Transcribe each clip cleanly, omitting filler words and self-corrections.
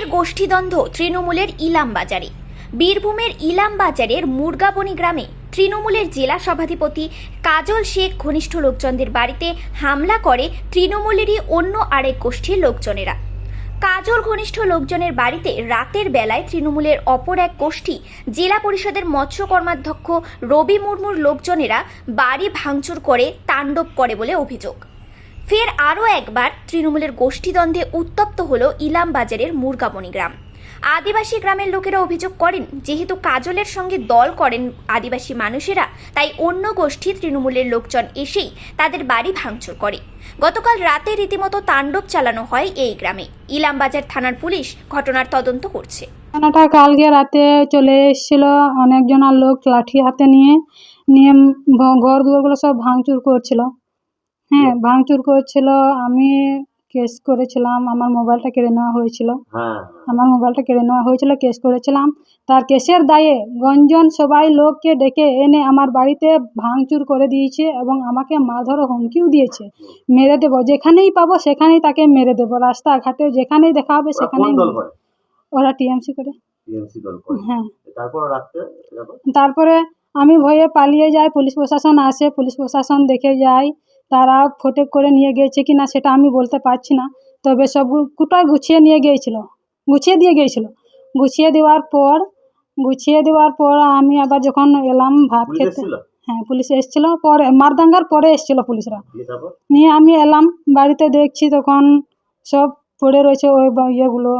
ফের গোষ্ঠীদ্বন্দ্ব তৃণমূলের ইলামবাজারে। বীরভূমের ইলামবাজারের মুরগাবনি গ্রামে তৃণমূলের জেলা সভাধিপতি কাজল শেখ ঘনিষ্ঠ লোকজনদের বাড়িতে হামলা করে তৃণমূলেরই অন্য আরেক গোষ্ঠীর লোকজনেরা। কাজল ঘনিষ্ঠ লোকজনের বাড়িতে রাতের বেলায় তৃণমূলের অপর এক গোষ্ঠী জেলা পরিষদের মৎস্য কর্মাধ্যক্ষ রবি মুর্মুর লোকজনেরা বাড়ি ভাঙচুর করে তাণ্ডব করে বলে অভিযোগ। ফের আরও একবার তৃণমূলের গোষ্ঠীদ্বন্দ্বে উত্তপ্ত হল ইলামবাজারের মুরগাবনি গ্রাম। আদিবাসী গ্রামের লোকেরা অভিযোগ করেন, যেহেতু কাজলের সঙ্গে দল করেন আদিবাসী মানুষেরা, তাই অন্য গোষ্ঠী তৃণমূলের লোকজন এসেই তাদের বাড়ি ভাঙচুর করে। গতকাল রাতে রীতিমতো তাণ্ডব চালানো হয় এই গ্রামে। ইলামবাজার থানার পুলিশ ঘটনার তদন্ত করছে। ঘটনাটা কালকে রাতে চলে এসেছিল অনেকজনের লোক লাঠি হাতে নিয়ে ঘর দুয়ারগুলো সব ভাঙচুর করছিল। হ্যাঁ, ভাঙচুর করছিল। আমি কেস করেছিলাম, আমার মোবাইলটা কেড়ে নেওয়া হয়েছিল। কেস করেছিলাম। তার কেসের দায়ে গঞ্জন সবাই লোককে ডেকে এনে আমার বাড়িতে ভাঙচুর করে দিয়েছে এবং আমাকে মারধর হুমকিও দিয়েছে, মেরে দেবো, যেখানেই পাবো সেখানেই তাকে মেরে দেবো, রাস্তাঘাটে যেখানেই দেখা হবে সেখানেই। ওরা টিএমসি করে। হ্যাঁ, তারপরে আমি ভয়ে পালিয়ে যাই। পুলিশ প্রশাসন আসে, পুলিশ প্রশাসন দেখে যায়। তারা ফটো করে নিয়ে গিয়েছে কিনা সেটা আমি বলতে পারছি না, তবে সব কোটায় গুছিয়ে দিয়ে গিয়েছিল। গুছিয়ে দেওয়ার পর আমি আবার যখন এলাম ভাত খেতে, হ্যাঁ পুলিশ এসেছিল, পরে মারদাঙ্গার পরে এসেছিল পুলিশরা নিয়ে। আমি এলাম বাড়িতে, দেখছি তখন সব পড়ে রয়েছে ওই ইয়েগুলো,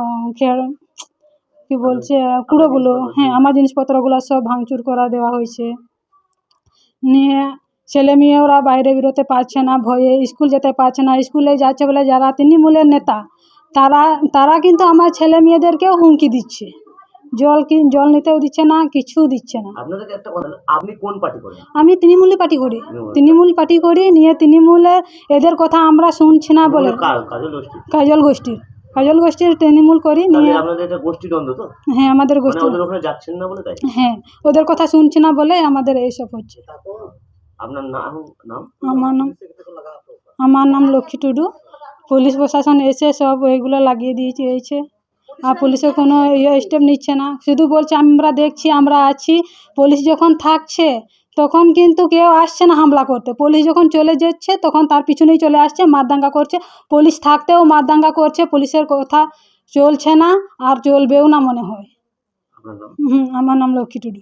কি বলছে, কুড়োগুলো। হ্যাঁ, আমার জিনিসপত্রগুলো সব ভাঙচুর করা দেওয়া হয়েছে। নিয়ে ছেলে মেয়েরা বাইরে বেরোতে পারছে না, ভয়ে স্কুল যেতে পারছে না। স্কুলে যাচ্ছে বলে যারা তৃণমূলের নেতা তারা কিন্তু আমার ছেলে মেয়েদেরকেও হুমকি দিচ্ছে, জল নিতেও দিচ্ছে না, কিছু দিচ্ছে না। আপনি কোন পার্টি করেন? আমি তৃণমূল পার্টি করি। নিয়ে তৃণমূলের এদের কথা আমরা শুনছি না বলে কাজল গোষ্ঠীর তৃণমূল করি। নিয়ে আপনাদের এটা গোষ্ঠীদ্বন্দ্ব তো? হ্যাঁ, আমাদের গোষ্ঠী। ওদের ওখানে যাচ্ছেন না বলে তাই? হ্যাঁ, ওদের কথা শুনছি না বলে আমাদের এইসব হচ্ছে। আপনার নাম? আমার নাম লক্ষ্মী টুডু। পুলিশ প্রশাসন এসে সব এইগুলো লাগিয়ে দিয়েছে, আর পুলিশের কোনো স্টেপ নিচ্ছে না, শুধু বলছে আমরা দেখছি, আমরা আছি। পুলিশ যখন থাকছে তখন কিন্তু কেউ আসছে না হামলা করতে। পুলিশ যখন চলে যাচ্ছে তখন তার পিছনেই চলে আসছে, মারদাঙ্গা করছে। পুলিশ থাকতেও মারদাঙ্গা করছে। পুলিশের কথা চলছে না, আর চলবেও না মনে হয়। আমার নাম লক্ষ্মী টুডু।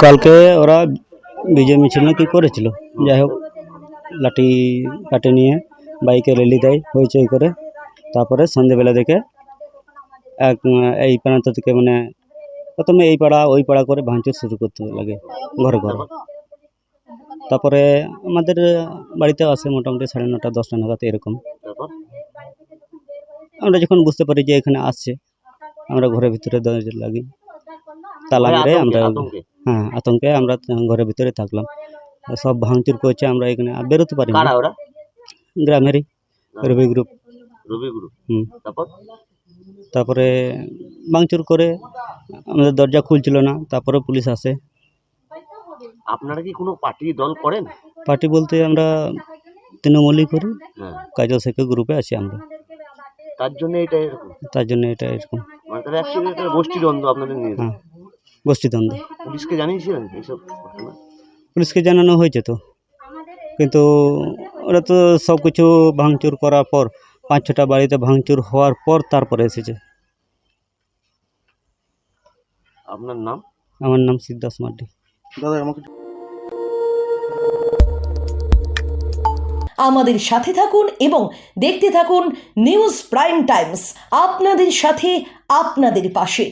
কালকে ওরা বিজয় মিছিল না কি করেছিল, যাই হোক লাঠি কাটে নিয়ে বাইকে র্যালি দেয় হইচই করে। তারপরে সন্ধ্যেবেলা দেখে এই প্রান্ত থেকে মানে প্রথমে এই পাড়া ওই পাড়া করে ভাঙচুর শুরু করতে লাগে ঘরে। তারপরে আমাদের বাড়িতে আসে মোটামুটি 9:30 10টা নাগাদ এরকম। আমরা যখন বুঝতে পারি যে এখানে আসছে, আমরা ঘরের ভিতরে দরজা লাগি, তালা মেরে আমরা, হ্যাঁ আতঙ্কে আমরা ঘরের ভিতরে থাকলাম। সব ভাঙচুর করছে, আমরা এখানে বেরোতে পারি না। গ্রামেরই রবি গ্রুপ। তারপরে ভাঙচুর করে আমাদের দরজা খুলছিল না। তারপরে পুলিশ আসে। আপনারা কি কোনো পার্টি দল করেন? পার্টি বলতে আমরা তৃণমূলই করি। কাজল শেখের গ্রুপে আছি আমরা। তার জন্য এটা এরকম। মানে তাহলে অ্যাকচুয়ালি এটা গোষ্ঠীদ্বন্দ্ব আপনাদের নিয়ে? হ্যাঁ, গোষ্ঠীদ্বন্দ্ব। পুলিশকে জানিয়েছিলেন এইসব ঘটনা? পুলিশকে জানানো হয়েছে তো, কিন্তু ওরা তো সব কিছু ভাঙচুর করার পর 5-6টা বাড়িতে ভাঙচুর হওয়ার পর তারপরে এসেছে। আপনার নাম? আমার নাম সিদ্ধাস মার্ডি। আমাদের সাথে থাকুন এবং দেখতে থাকুন নিউজ প্রাইম টাইমস, আপনাদের সাথে আপনাদের পাশে।